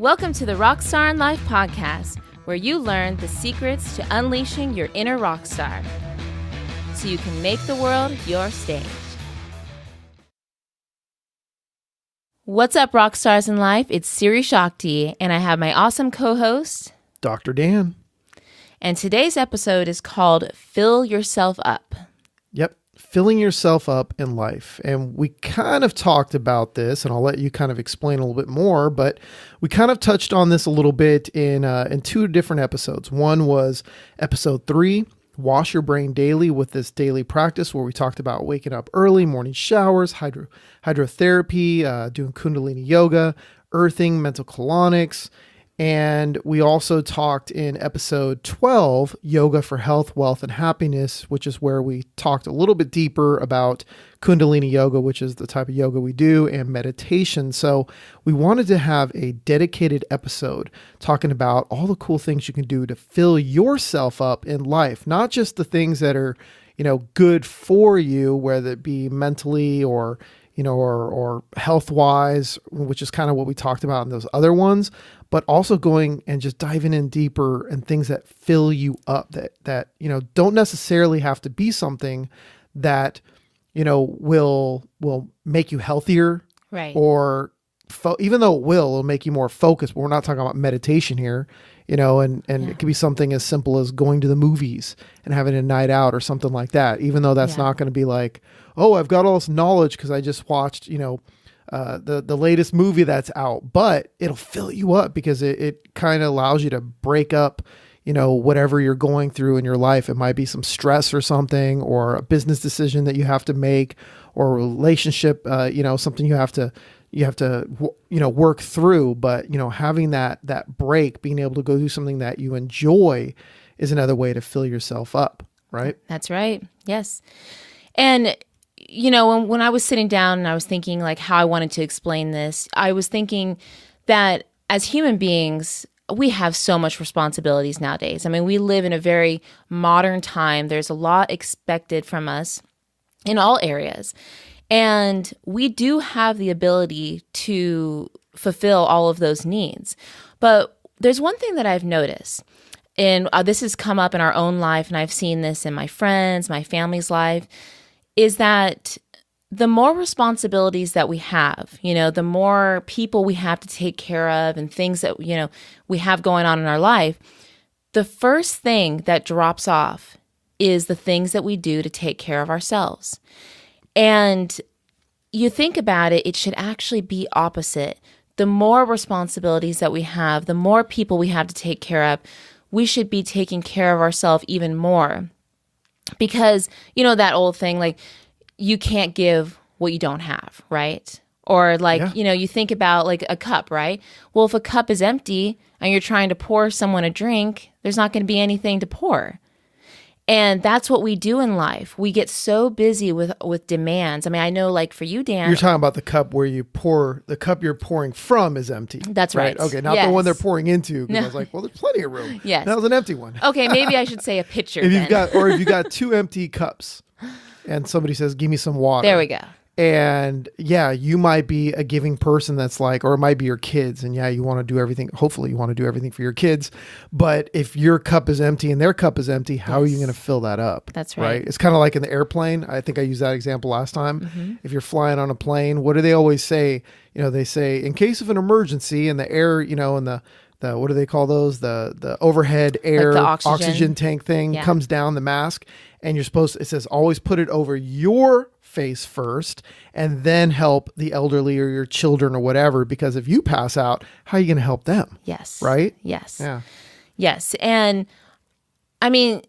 Welcome to the Rockstar and Life podcast, where you learn the secrets to unleashing your inner rock star so you can make the world your stage. What's up, Rockstars in Life? It's Siri Shakti, and I have my awesome co-host, Dr. Dan. And today's episode is called Fill Yourself Up. Yep, filling yourself up in life. And we kind of talked about this, and I'll let you kind of explain a little bit more, but we kind of touched on this a little bit in two different episodes. One was episode 3, Wash Your Brain Daily, with this daily practice where we talked about waking up early, morning showers, hydrotherapy, doing Kundalini yoga, earthing, mental canonics. And we also talked in episode 12, Yoga for Health, Wealth, and Happiness, which is where we talked a little bit deeper about Kundalini yoga, which is the type of yoga we do, and meditation. So we wanted to have a dedicated episode talking about all the cool things you can do to fill yourself up in life, not just the things that are, good for you, whether it be mentally or health-wise, which is kind of what we talked about in those other ones, but also going and just diving in deeper and things that fill you up that don't necessarily have to be something that, will make you healthier. Right. Or even though it'll make you more focused, but we're not talking about meditation here, and it could be something as simple as going to the movies and having a night out or something like that, even though that's not going to be like, oh, I've got all this knowledge because I just watched, the latest movie that's out, but it'll fill you up because it kind of allows you to break up, whatever you're going through in your life. It might be some stress or something, or a business decision that you have to make, or a relationship, something you have to work through. But, having that break, being able to go do something that you enjoy is another way to fill yourself up, right? That's right. Yes. And when I was sitting down and I was thinking like how I wanted to explain this, I was thinking that as human beings, we have so much responsibilities nowadays. I mean, we live in a very modern time. There's a lot expected from us in all areas. And we do have the ability to fulfill all of those needs. But there's one thing that I've noticed, and this has come up in our own life, and I've seen this in my friends, my family's life, is that the more responsibilities that we have, the more people we have to take care of and things that, we have going on in our life, the first thing that drops off is the things that we do to take care of ourselves. And you think about it, it should actually be opposite. The more responsibilities that we have, the more people we have to take care of, we should be taking care of ourselves even more. Because, that old thing, like, you can't give what you don't have, right? Or like, you think about like a cup, right? Well, if a cup is empty and you're trying to pour someone a drink, there's not going to be anything to pour. And that's what we do in life. We get so busy with demands. I mean, I know like for you, Dan. You're talking about the cup where the cup you're pouring from is empty. That's right. Okay, not the one they're pouring into. Because I was like, well, there's plenty of room. Yes. That was an empty one. Okay, maybe I should say a pitcher if you got 2 empty cups and somebody says, give me some water. There we go. And you might be a giving person that's like, or it might be your kids. And you want to do everything. Hopefully you want to do everything for your kids. But if your cup is empty and their cup is empty, how are you going to fill that up? That's right. It's kind of like in the airplane. I think I used that example last time. Mm-hmm. If you're flying on a plane, what do they always say? They say, in case of an emergency and the air, and the what do they call those? The overhead air like the oxygen tank thing comes down the mask. And you're supposed to, it says, always put it over your face first and then help the elderly or your children or whatever, because if you pass out, how are you going to help them? Yes. Right? Yes. Yeah. Yes. And I mean,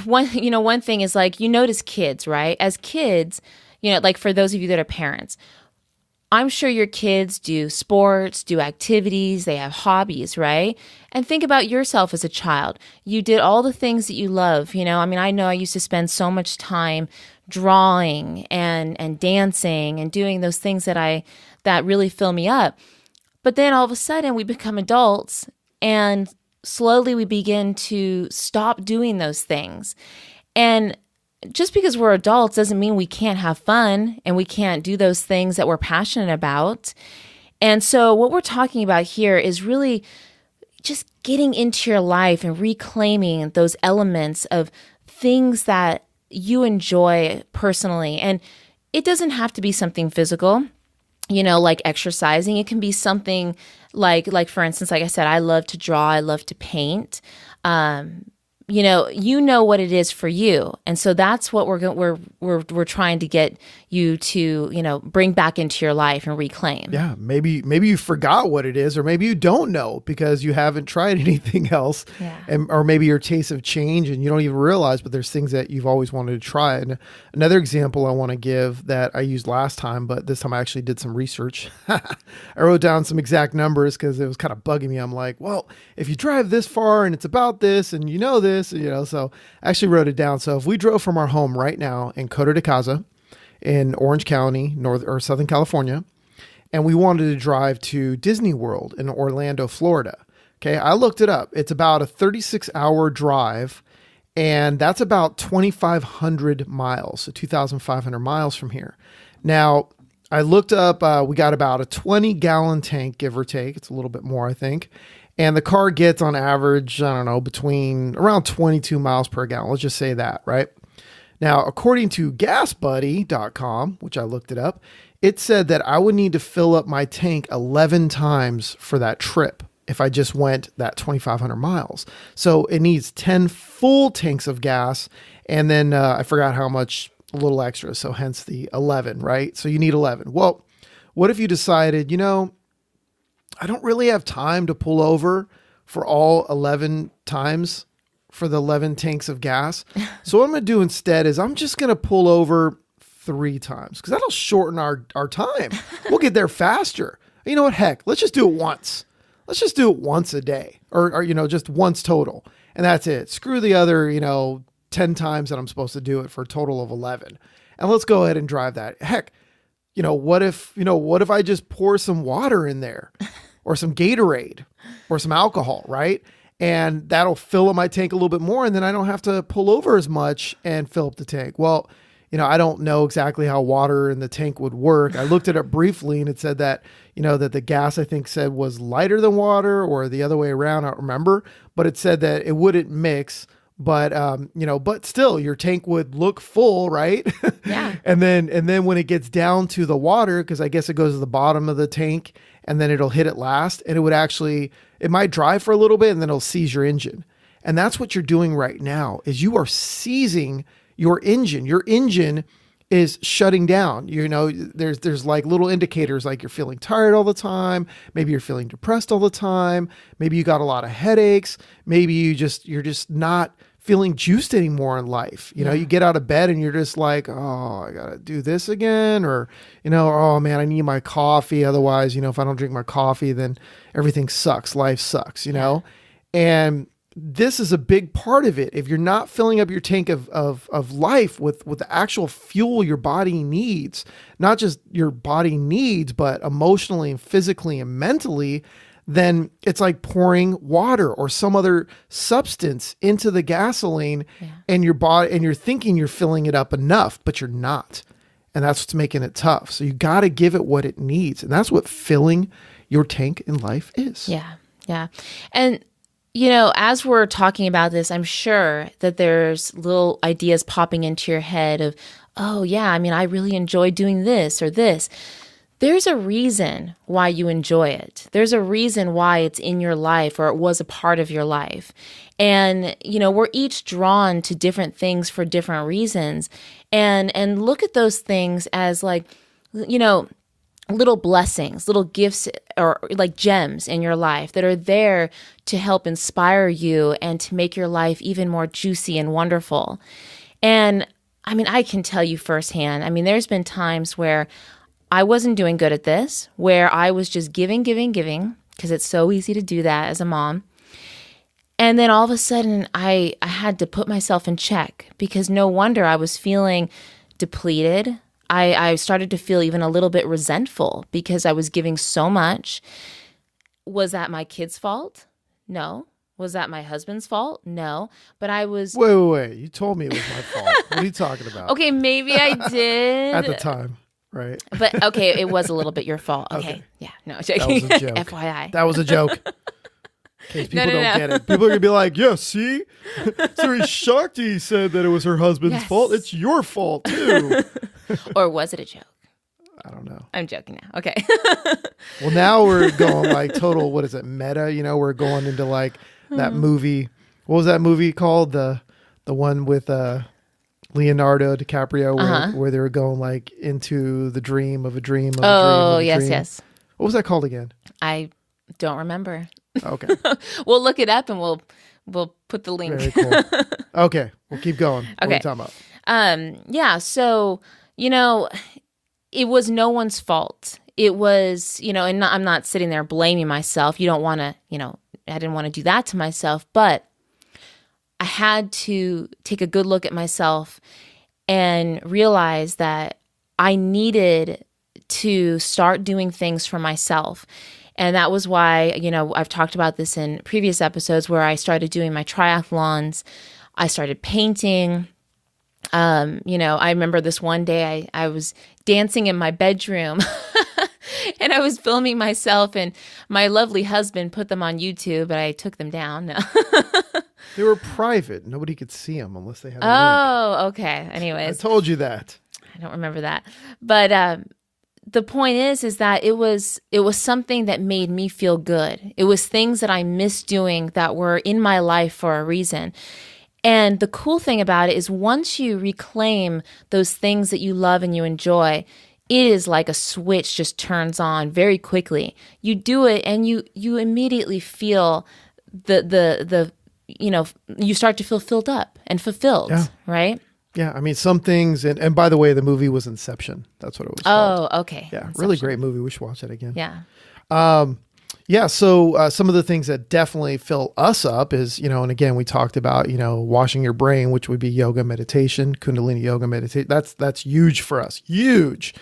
one thing is like, you notice kids, right? As kids, like for those of you that are parents, I'm sure your kids do sports, do activities, they have hobbies, right? And think about yourself as a child. You did all the things that you love, I mean, I know I used to spend so much time drawing and dancing and doing those things that really fill me up. But then all of a sudden we become adults and slowly we begin to stop doing those things. And just because we're adults doesn't mean we can't have fun and we can't do those things that we're passionate about. And so what we're talking about here is really just getting into your life and reclaiming those elements of things that you enjoy personally. And it doesn't have to be something physical, like exercising. It can be something like for instance, like I said, I love to draw, I love to paint. You know what it is for you, and so that's what we're trying to get you to bring back into your life and reclaim. Yeah, maybe you forgot what it is, or maybe you don't know because you haven't tried anything else, or maybe your tastes have changed and you don't even realize. But there's things that you've always wanted to try. And another example I want to give that I used last time, but this time I actually did some research. I wrote down some exact numbers because it was kind of bugging me. I'm like, well, if you drive this far and it's about this, and this, so I actually wrote it down. So if we drove from our home right now in Coto de Caza in Orange County, Southern California, and we wanted to drive to Disney World in Orlando, Florida. Okay. I looked it up. It's about a 36-hour drive, and that's about 2,500 miles. So 2,500 miles from here. Now I looked up, we got about a 20-gallon tank, give or take. It's a little bit more, I think. And the car gets on average, I don't know, between around 22 miles per gallon. Let's just say that, right? Now, according to gasbuddy.com, which I looked it up, it said that I would need to fill up my tank 11 times for that trip if I just went that 2,500 miles. So it needs 10 full tanks of gas. And then I forgot how much, a little extra. So hence the 11, right? So you need 11. Well, what if you decided, I don't really have time to pull over for all 11 times for the 11 tanks of gas. So what I'm going to do instead is I'm just going to pull over 3 times because that'll shorten our time. We'll get there faster. You know what? Heck, let's just do it once. Let's just do it once a day or just once total. And that's it. Screw the other, 10 times that I'm supposed to do it for a total of 11. And let's go ahead and drive that. Heck, what if I just pour some water in there or some Gatorade or some alcohol, right? And that'll fill up my tank a little bit more. And then I don't have to pull over as much and fill up the tank. Well, I don't know exactly how water in the tank would work. I looked it up briefly and it said that, that the gas I think said was lighter than water or the other way around. I don't remember, but it said that it wouldn't mix. But, but still your tank would look full, right? Yeah. and then when it gets down to the water, because I guess it goes to the bottom of the tank and then it'll hit it last, and it might drive for a little bit and then it'll seize your engine. And that's what you're doing right now is you are seizing your engine. Your engine is shutting down. There's like little indicators, like you're feeling tired all the time. Maybe you're feeling depressed all the time. Maybe you got a lot of headaches. Maybe you're just not feeling juiced anymore in life. You get out of bed and you're just like, oh, I got to do this again. Or, oh man, I need my coffee. Otherwise, if I don't drink my coffee, then everything sucks. Life sucks, and this is a big part of it. If you're not filling up your tank of life with the actual fuel your body needs, not just your body needs, but emotionally and physically and mentally, then it's like pouring water or some other substance into the gasoline and your body, and you're thinking you're filling it up enough, but you're not. And that's what's making it tough. So you got to give it what it needs. And that's what filling your tank in life is. Yeah. Yeah. And as we're talking about this, I'm sure that there's little ideas popping into your head of, oh yeah, I really enjoy doing this or this. There's a reason why you enjoy it. There's a reason why it's in your life or it was a part of your life. And, we're each drawn to different things for different reasons. And look at those things as like, little blessings, little gifts or like gems in your life that are there to help inspire you and to make your life even more juicy and wonderful. And I can tell you firsthand, there's been times where I wasn't doing good at this, where I was just giving, because it's so easy to do that as a mom. And then all of a sudden I had to put myself in check because no wonder I was feeling depleted. I started to feel even a little bit resentful because I was giving so much. Was that my kid's fault? No. Was that my husband's fault? No. But I was... Wait. You told me it was my fault. What are you talking about? Okay, maybe I did. At the time. right? But okay, it was a little bit your fault. Okay. Yeah. No, joking. That was a joke. FYI. That was a joke. In case people No. don't get it. People are going to be like, yeah, see? Siri Shakti said that it was her husband's fault. It's your fault, too. Or was it a joke? I don't know. I'm joking now. Okay. Well, now we're going like total, what is it, meta? You know, we're going into like that movie. What was that movie called? The one with Leonardo DiCaprio where they were going like into the dream of a dream of a dream of a dream. Yes. What was that called again? I don't remember. Okay. We'll look it up and we'll put the link. Very cool. Okay. We'll keep going. What are we talking about? Yeah. So, you know, it was no one's fault. It was, you know, and I'm not sitting there blaming myself. You don't want to, you know, I didn't want to do that to myself, but I had to take a good look at myself and realize that I needed to start doing things for myself. And that was why, you know, I've talked about this in previous episodes where I started doing my triathlons. I started painting. You know, I remember this one day I was dancing in my bedroom and I was filming myself, and my lovely husband put them on YouTube, but I took them down. No. They were private. Nobody could see them unless they had a link. Oh, okay. Anyways. I told you that. I don't remember that. But the point is that it was something that made me feel good. It was things that I missed doing that were in my life for a reason. And the cool thing about it is once you reclaim those things that you love and you enjoy, it is like a switch just turns on very quickly. You do it and you immediately feel the you know, you start to feel filled up and fulfilled, right? Yeah, I mean, some things, and by the way, the movie was Inception. That's what it was called. Oh, okay. Yeah, Inception. Really great movie. We should watch it again. Yeah. Yeah, so some of the things that definitely fill us up is, you know, and again, we talked about, you know, washing your brain, which would be yoga meditation, Kundalini yoga meditation. That's huge for us, huge.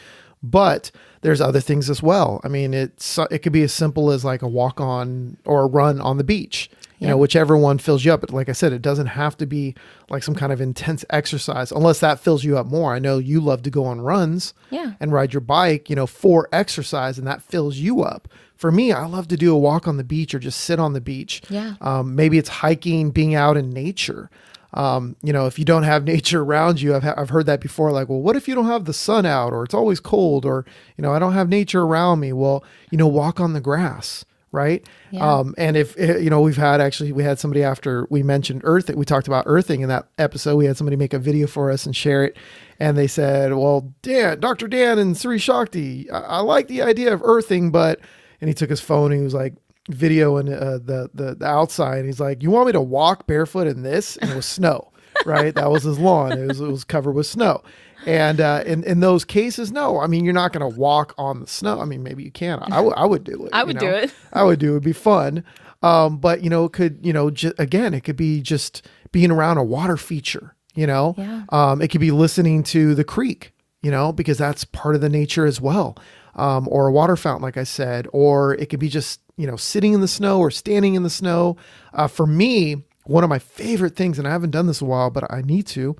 But there's other things as well. I mean, it could be as simple as like a walk on or a run on the beach. You know, whichever one fills you up. But like I said, it doesn't have to be like some kind of intense exercise unless that fills you up more. I know you love to go on runs and ride your bike, you know, for exercise, and that fills you up. For me, I love to do a walk on the beach or just sit on the beach. Yeah. Maybe it's hiking, being out in nature. You know, if you don't have nature around you, I've heard that before. Like, well, what if you don't have the sun out, or it's always cold, or, you know, I don't have nature around me? Well, you know, walk on the grass. Right. Yeah. And if, you know, we had somebody after we mentioned earthing, we talked about earthing in that episode. We had somebody make a video for us and share it. And they said, well, Dr. Dan and Siri Shakti, I like the idea of earthing, but, and he took his phone and he was like videoing the outside. And he's like, you want me to walk barefoot in this? And it was snow, right? That was his lawn. It was covered with snow. And in those cases, no. I mean, you're not going to walk on the snow. I mean, maybe you can. I would do it. I would do it. I would do it. It'd be fun. But, you know, it could, you know, again, it could be just being around a water feature, you know. Yeah. It could be listening to the creek, you know, because that's part of the nature as well. Or a water fountain, like I said. Or it could be just, you know, sitting in the snow or standing in the snow. For me, one of my favorite things, and I haven't done this in a while, but I need to,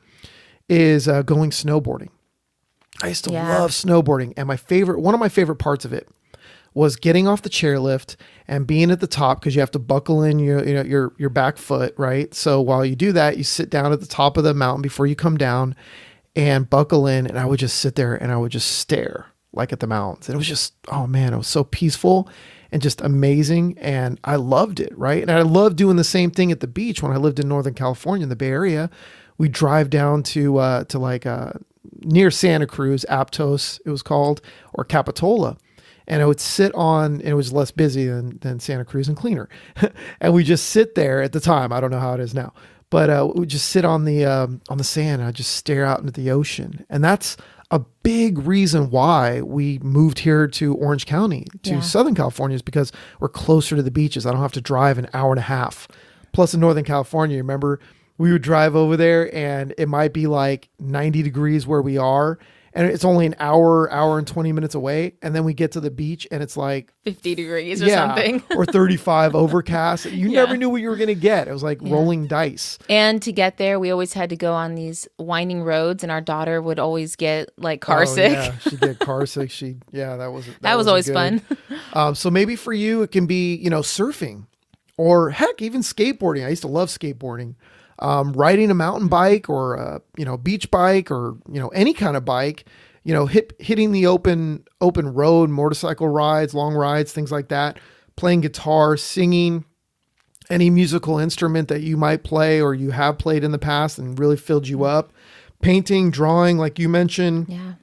is going snowboarding. I used to love snowboarding, and one of my favorite parts of it was getting off the chairlift and being at the top, because you have to buckle in your back foot, right? So while you do that, you sit down at the top of the mountain before you come down and buckle in, and I would just sit there and I would just stare like at the mountains. And it was just, oh man, it was so peaceful and just amazing, and I loved it, right? And I loved doing the same thing at the beach when I lived in Northern California in the Bay Area. We drive down to like near Santa Cruz, Aptos, it was called, or Capitola. And I would sit on, and it was less busy than Santa Cruz and cleaner. And we just sit there at the time. I don't know how it is now, but we just sit on the sand. And I just stare out into the ocean. And that's a big reason why we moved here to Orange County, to Southern California, is because we're closer to the beaches. I don't have to drive an hour and a half. Plus in Northern California, remember, we would drive over there and it might be like 90 degrees where we are. and it's only an hour and 20 minutes away. And then we get to the beach and it's like 50 degrees or something. Or 35 overcast. You never knew what you were going to get. It was like rolling dice. And to get there, we always had to go on these winding roads, and our daughter would always get like car sick. Yeah, she'd get car sick. That was always good. fun. So maybe for you, it can be, surfing, or heck, even skateboarding. I used to love skateboarding. Riding a mountain bike or a beach bike, or any kind of bike, hitting the open road, motorcycle rides, long rides, things like that. Playing guitar, singing, any musical instrument that you might play or you have played in the past and really filled you up. Painting, drawing, like you mentioned. Yeah.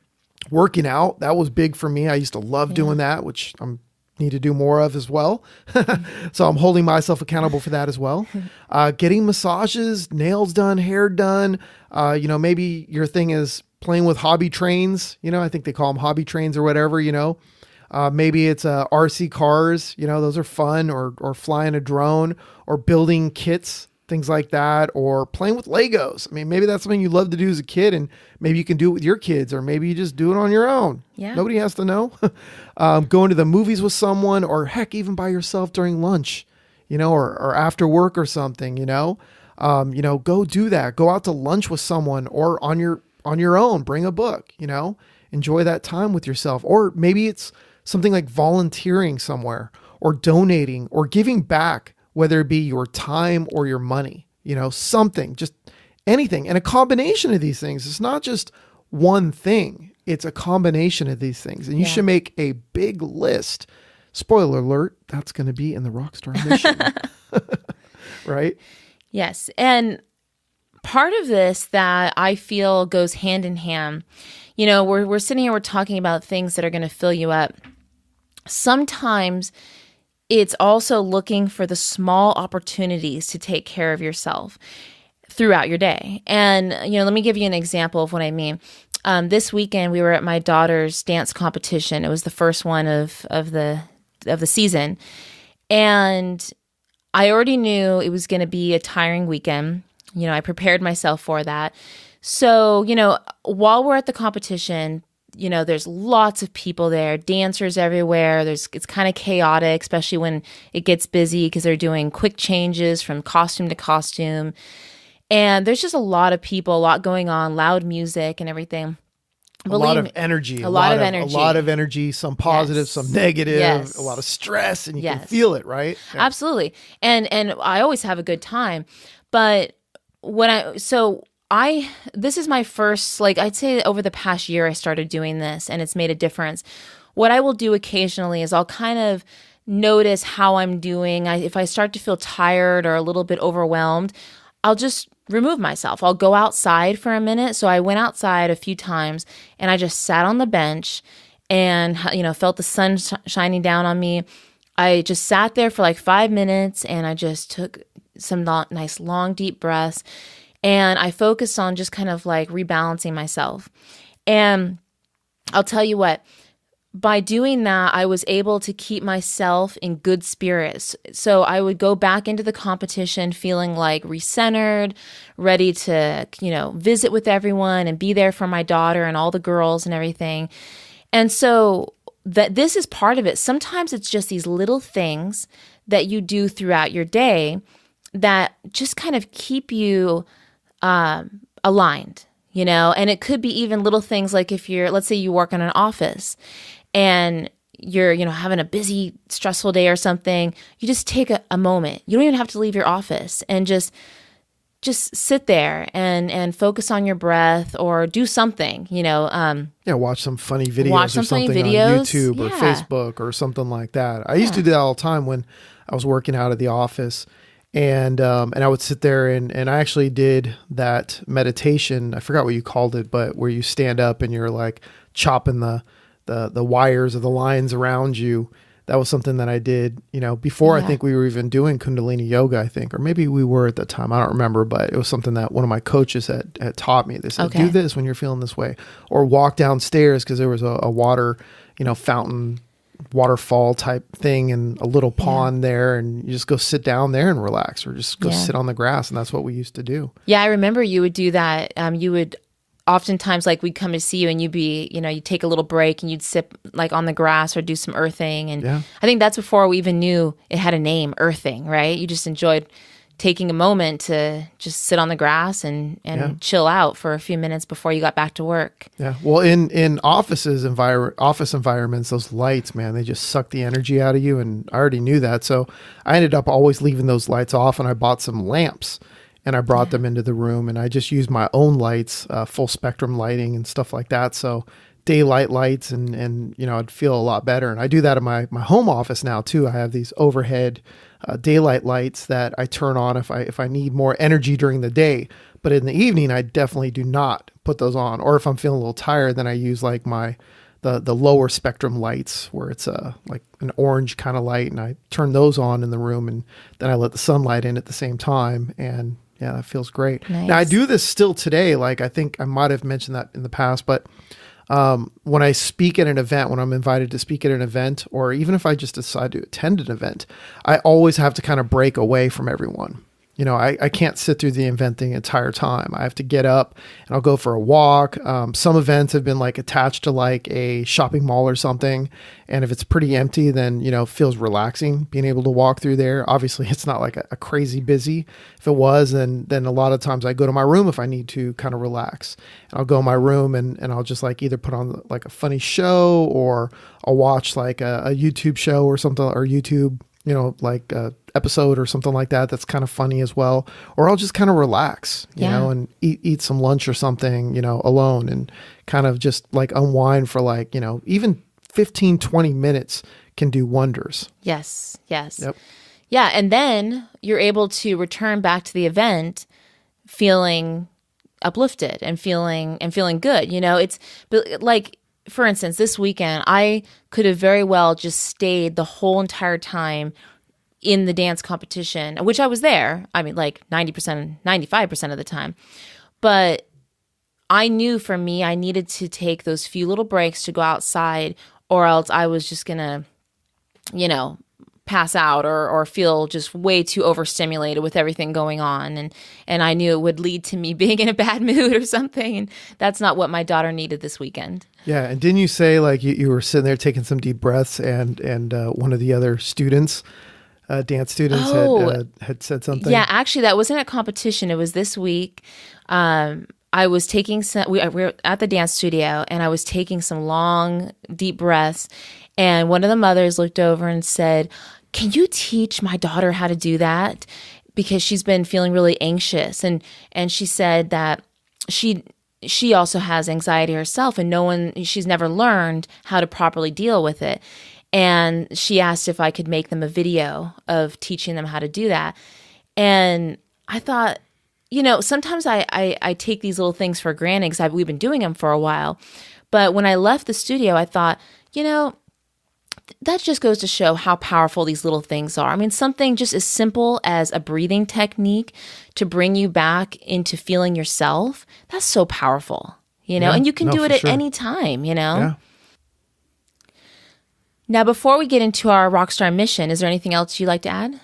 Working out, that was big for me. I used to love doing that, which I need to do more of as well. So I'm holding myself accountable for that as well. Getting massages, nails done, hair done. Maybe your thing is playing with hobby trains. I think they call them hobby trains or whatever, maybe it's RC cars, those are fun, or flying a drone, or building kits, things like that, or playing with Legos. I mean, maybe that's something you love to do as a kid, and maybe you can do it with your kids, or maybe you just do it on your own. Yeah. Nobody has to know. Going to the movies with someone, or heck, even by yourself during lunch, or after work or something, go do that. Go out to lunch with someone, or on your own, bring a book, enjoy that time with yourself. Or maybe it's something like volunteering somewhere, or donating, or giving back, whether it be your time or your money, something, just anything. And a combination of these things. It's not just one thing. It's a combination of these things. And you should make a big list. Spoiler alert, that's going to be in the Rockstar Mission. Right? Yes. And part of this that I feel goes hand in hand, we're sitting here, we're talking about things that are going to fill you up. Sometimes it's also looking for the small opportunities to take care of yourself throughout your day. And, let me give you an example of what I mean. This weekend, we were at my daughter's dance competition. It was the first one of the season. And I already knew it was going to be a tiring weekend. I prepared myself for that. So, while we're at the competition, there's lots of people there, dancers everywhere. It's kind of chaotic, especially when it gets busy because they're doing quick changes from costume to costume. And there's just a lot of people, a lot going on, loud music and everything. A lot of energy, some positive, some negative, a lot of stress, and you can feel it, right? Yeah. Absolutely. And I always have a good time. But this is my first, I'd say over the past year, I started doing this, and it's made a difference. What I will do occasionally is I'll kind of notice how I'm doing. If I start to feel tired or a little bit overwhelmed, I'll just remove myself. I'll go outside for a minute. So I went outside a few times, and I just sat on the bench and, felt the sun shining down on me. I just sat there for 5 minutes, and I just took some nice long deep breaths. And I focused on just kind of rebalancing myself. And I'll tell you what, by doing that, I was able to keep myself in good spirits. So I would go back into the competition feeling recentered, ready to, visit with everyone and be there for my daughter and all the girls and everything. And so this is part of it. Sometimes it's just these little things that you do throughout your day that just kind of keep you aligned, and it could be even little things like if let's say you work in an office and you're, having a busy, stressful day or something, you just take a moment. You don't even have to leave your office and just sit there and focus on your breath or do something, watch some funny videos or something on YouTube or Facebook or something like that. I used to do that all the time when I was working out of the office. And I would sit there and I actually did that meditation. I forgot what you called it, but where you stand up and you're chopping the wires or the lines around you. That was something that I did, before I think we were even doing Kundalini yoga, I think, or maybe we were at the time. I don't remember, but it was something that one of my coaches had taught me. They said, do this when you're feeling this way, or walk downstairs because there was a water, fountain, waterfall type thing and a little pond there, and you just go sit down there and relax, or just go sit on the grass. And that's what we used to do. Yeah, I remember you would do that. You would oftentimes like we'd come to see you and you'd be, you'd take a little break and you'd sit like on the grass or do some earthing. And I think that's before we even knew it had a name, earthing, right? You just enjoyed taking a moment to just sit on the grass and chill out for a few minutes before you got back to work. Yeah. Well, in office environments, those lights, man, they just suck the energy out of you. And I already knew that. So I ended up always leaving those lights off, and I bought some lamps and I brought them into the room, and I just used my own lights, full spectrum lighting and stuff like that. So daylight lights and I'd feel a lot better. And I do that in my home office now too. I have these overhead daylight lights that I turn on if I need more energy during the day. But in the evening, I definitely do not put those on. Or if I'm feeling a little tired, then I use like the lower spectrum lights where it's like an orange kind of light, and I turn those on in the room, and then I let the sunlight in at the same time. And yeah, that feels great. Nice. Now I do this still today. Like I think I might have mentioned that in the past, but when I speak at an event, when I'm invited to speak at an event, or even if I just decide to attend an event, I always have to kind of break away from everyone. I can't sit through the event the entire time. I have to get up and I'll go for a walk. Some events have been like attached to like a shopping mall or something. And if it's pretty empty, then, it feels relaxing being able to walk through there. Obviously it's not like a crazy busy. If it was, then a lot of times I go to my room if I need to kind of relax. And I'll go in my room and I'll just like either put on like a funny show, or I'll watch like a YouTube show or something, or YouTube, like a episode or something like that that's kind of funny as well. Or I'll just kind of relax, you know, and eat some lunch or something, alone, and kind of just like unwind for like, even 15, 20 minutes can do wonders. Yes. Yep. Yeah. And then you're able to return back to the event feeling uplifted and feeling good. It's like, for instance, this weekend, I could have very well just stayed the whole entire time in the dance competition, which I was there. I mean, like 90%, 95% of the time. But I knew for me, I needed to take those few little breaks to go outside, or else I was just going to, pass out or feel just way too overstimulated with everything going on. And I knew it would lead to me being in a bad mood or something. And that's not what my daughter needed this weekend. Yeah. And didn't you say like you were sitting there taking some deep breaths, and one of the other students, dance students had said something? Yeah, actually that wasn't a competition. It was this week. I was taking we were at the dance studio, and I was taking some long, deep breaths. And one of the mothers looked over and said, "Can you teach my daughter how to do that? Because she's been feeling really anxious." And she said that she also has anxiety herself, and she's never learned how to properly deal with it. And she asked if I could make them a video of teaching them how to do that. And I thought, sometimes I take these little things for granted because we've been doing them for a while. But when I left the studio, I thought, that just goes to show how powerful these little things are. I mean, something just as simple as a breathing technique to bring you back into feeling yourself, that's so powerful, and you can do it at any time, Yeah. Now, before we get into our Rockstar Mission, is there anything else you'd like to add?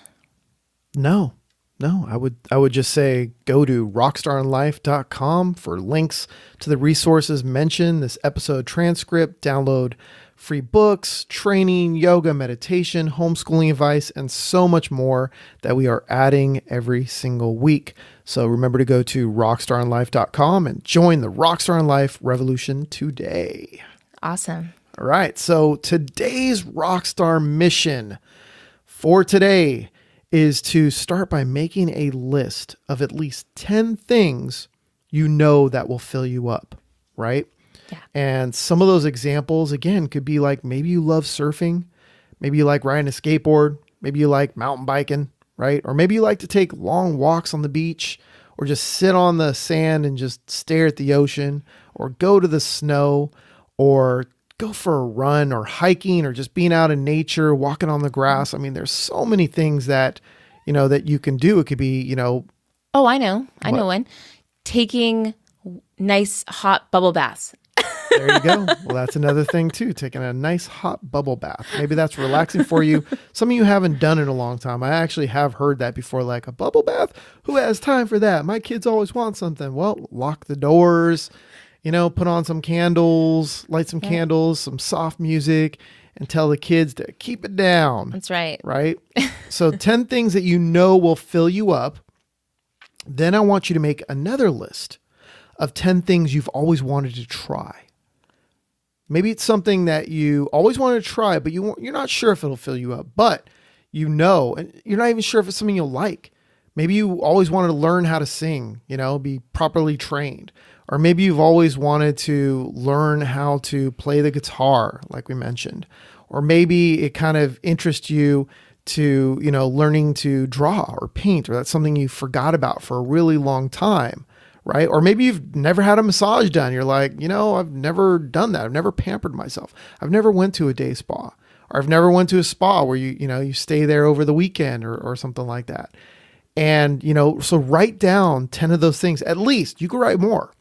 No, I would just say go to rockstarlife.com for links to the resources mentioned, this episode transcript, download free books, training, yoga, meditation, homeschooling advice, and so much more that we are adding every single week. So remember to go to rockstarlife.com and join the Rockstar in Life revolution today. Awesome. All right. So today's Rockstar mission for today is to start by making a list of at least 10 things that will fill you up, right? Yeah. And some of those examples, again, could be like maybe you love surfing, maybe you like riding a skateboard, maybe you like mountain biking, right? Or maybe you like to take long walks on the beach, or just sit on the sand and just stare at the ocean, or go to the snow, or go for a run, or hiking, or just being out in nature, walking on the grass. I mean, there's so many things that, that you can do. It could be, Oh, I know. I know one. Taking nice hot bubble baths. There you go. Well, that's another thing too. Taking a nice hot bubble bath. Maybe that's relaxing for you. Some of you haven't done it in a long time. I actually have heard that before, like a bubble bath. Who has time for that? My kids always want something. Well, lock the doors, Put on some candles, light some candles, some soft music, and tell the kids to keep it down. That's right. Right? So 10 things that will fill you up. Then I want you to make another list of 10 things you've always wanted to try. Maybe it's something that you always wanted to try, but you're not sure if it'll fill you up, but and you're not even sure if it's something you'll like. Maybe you always wanted to learn how to sing, be properly trained. Or maybe you've always wanted to learn how to play the guitar, like we mentioned. Or maybe it kind of interests you to, learning to draw or paint, or that's something you forgot about for a really long time, right? Or maybe you've never had a massage done. You're like, I've never done that. I've never pampered myself. I've never went to a day spa, or I've never went to a spa where you stay there over the weekend or something like that. And, so write down 10 of those things. At least you could write more,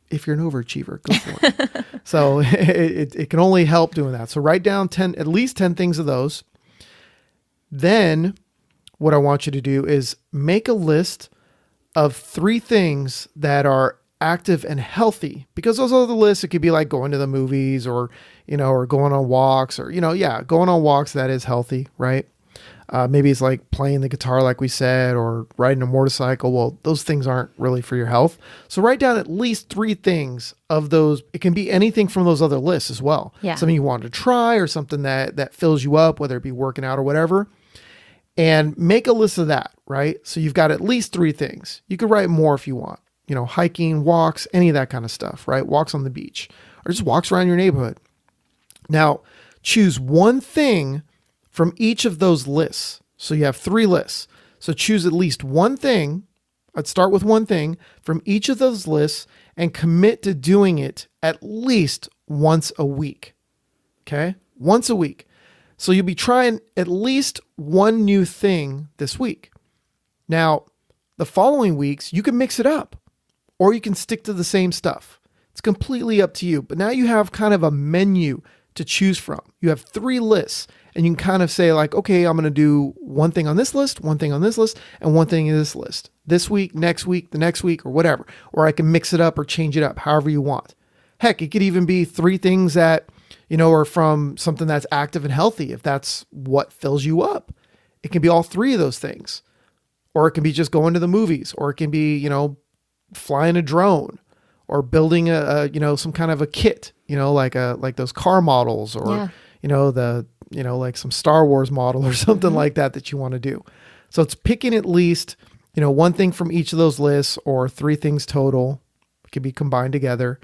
if you're an overachiever, go for it. So it can only help doing that. So write down at least 10 things of those. Then what I want you to do is make a list of 3 things that are active and healthy, because those other lists, it could be like going to the movies or going on walks or, going on walks, that is healthy, right? Maybe it's like playing the guitar, like we said, or riding a motorcycle. Well, those things aren't really for your health. So write down at least 3 things of those. It can be anything from those other lists as well. Yeah. Something you want to try or something that fills you up, whether it be working out or whatever. And make a list of that, right? So you've got at least 3 things. You could write more if you want. Hiking, walks, any of that kind of stuff, right? Walks on the beach or just walks around your neighborhood. Now, choose one thing from each of those lists. So you have 3 lists. So choose at least one thing. I'd start with one thing from each of those lists and commit to doing it at least once a week. Okay? Once a week. So you'll be trying at least one new thing this week. Now, the following weeks, you can mix it up or you can stick to the same stuff. It's completely up to you. But now you have kind of a menu to choose from. You have 3 lists. And you can kind of say like, okay, I'm going to do one thing on this list, one thing on this list, and one thing in this list. This week, the next week, or whatever. Or I can mix it up or change it up however you want. Heck, it could even be 3 things that, are from something that's active and healthy, if that's what fills you up. It can be all 3 of those things. Or it can be just going to the movies. Or it can be, flying a drone. Or building some kind of a kit, like those car models or, like some Star Wars model or something like that you want to do. So it's picking at least, one thing from each of those lists or 3 things total. It can be combined together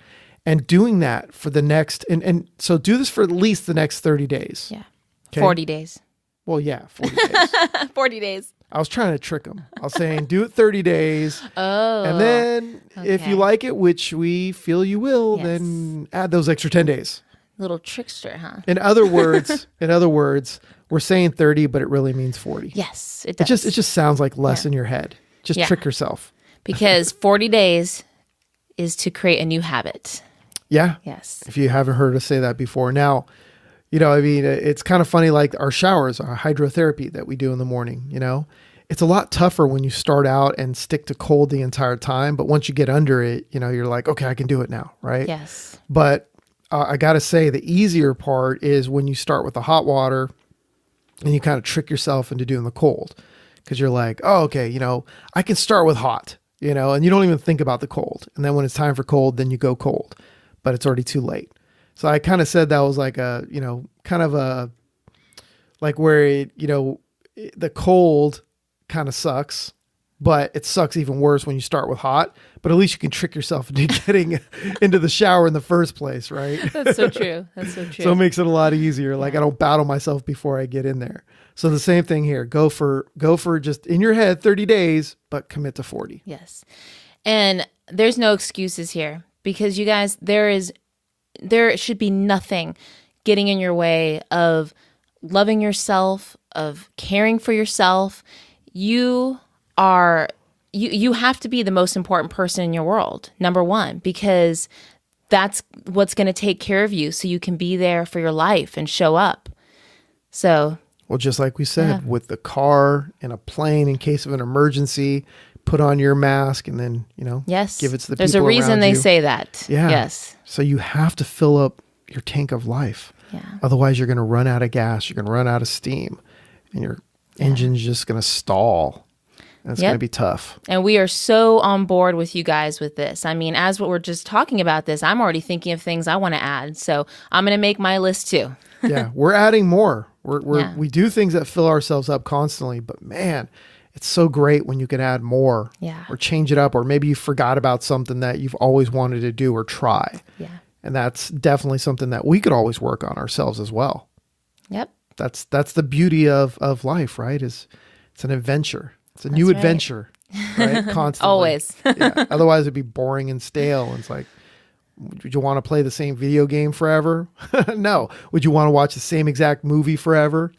and doing that for the next, and so do this for at least the next 30 days. Yeah. Okay? 40 days. Well, yeah, 40 days. 40 days. I was trying to trick them. I was saying, do it 30 days. Oh. And then if you like it, which we feel you will, Yes. then add those extra 10 days. Little trickster, huh? In other words, we're saying 30, but it really means 40. Yes, it does. It just sounds like less in your head. Just trick yourself. Because 40 days is to create a new habit. Yeah. Yes. If you haven't heard us say that before. Now, it's kind of funny, like our showers, our hydrotherapy that we do in the morning, it's a lot tougher when you start out and stick to cold the entire time. But once you get under it, you're like, okay, I can do it now. Right. Yes. But I got to say the easier part is when you start with the hot water and you kind of trick yourself into doing the cold, because you're like, oh, okay, I can start with hot, and you don't even think about the cold. And then when it's time for cold, then you go cold, but it's already too late. So I kind of said that was like a, kind of a, like where, the cold kind of sucks, but it sucks even worse when you start with hot. But at least you can trick yourself into getting into the shower in the first place, right? That's so true. That's so true. So it makes it a lot easier. Like I don't battle myself before I get in there. So the same thing here. Go for just in your head 30 days, but commit to 40. Yes. And there's no excuses here, because you guys, there should be nothing getting in your way of loving yourself, of caring for yourself. You have to be the most important person in your world, number one, because that's what's going to take care of you so you can be there for your life and show up. So, well, just like we said, with the car and a plane in case of an emergency, put on your mask and then, Yes. give it to the There's people a reason around they you. say that. Yeah. Yes. So you have to fill up your tank of life. Yeah. Otherwise, you're going to run out of gas. You're going to run out of steam, and your engine's just going to stall. And it's going to be tough. And we are so on board with you guys with this. I mean, as what we're just talking about this, I'm already thinking of things I want to add. So I'm going to make my list too. Yeah, we're adding more. We do things that fill ourselves up constantly, but man, it's so great when you can add more or change it up, or maybe you forgot about something that you've always wanted to do or try. Yeah. And that's definitely something that we could always work on ourselves as well. Yep. That's the beauty of life, right? It's an adventure. It's a new adventure, right? Constantly. Always. Yeah. Otherwise it'd be boring and stale. And it's like, would you want to play the same video game forever? No. Would you want to watch the same exact movie forever?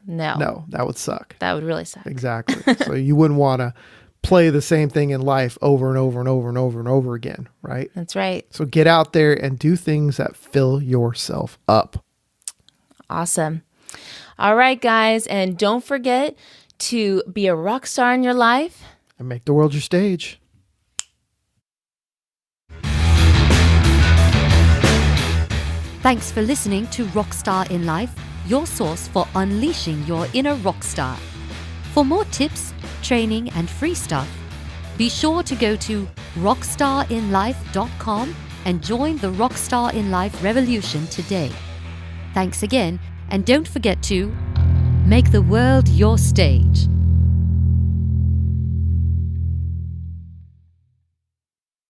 No, that would suck. That would really suck. Exactly. So you wouldn't want to play the same thing in life over and over and over and over and over again, right? That's right. So get out there and do things that fill yourself up. Awesome. All right, guys. And don't forget to be a rock star in your life. And make the world your stage. Thanks for listening to Rockstar in Life, your source for unleashing your inner rock star. For more tips, training, and free stuff, be sure to go to rockstarinlife.com and join the Rockstar in Life revolution today. Thanks again, and don't forget to make the world your stage.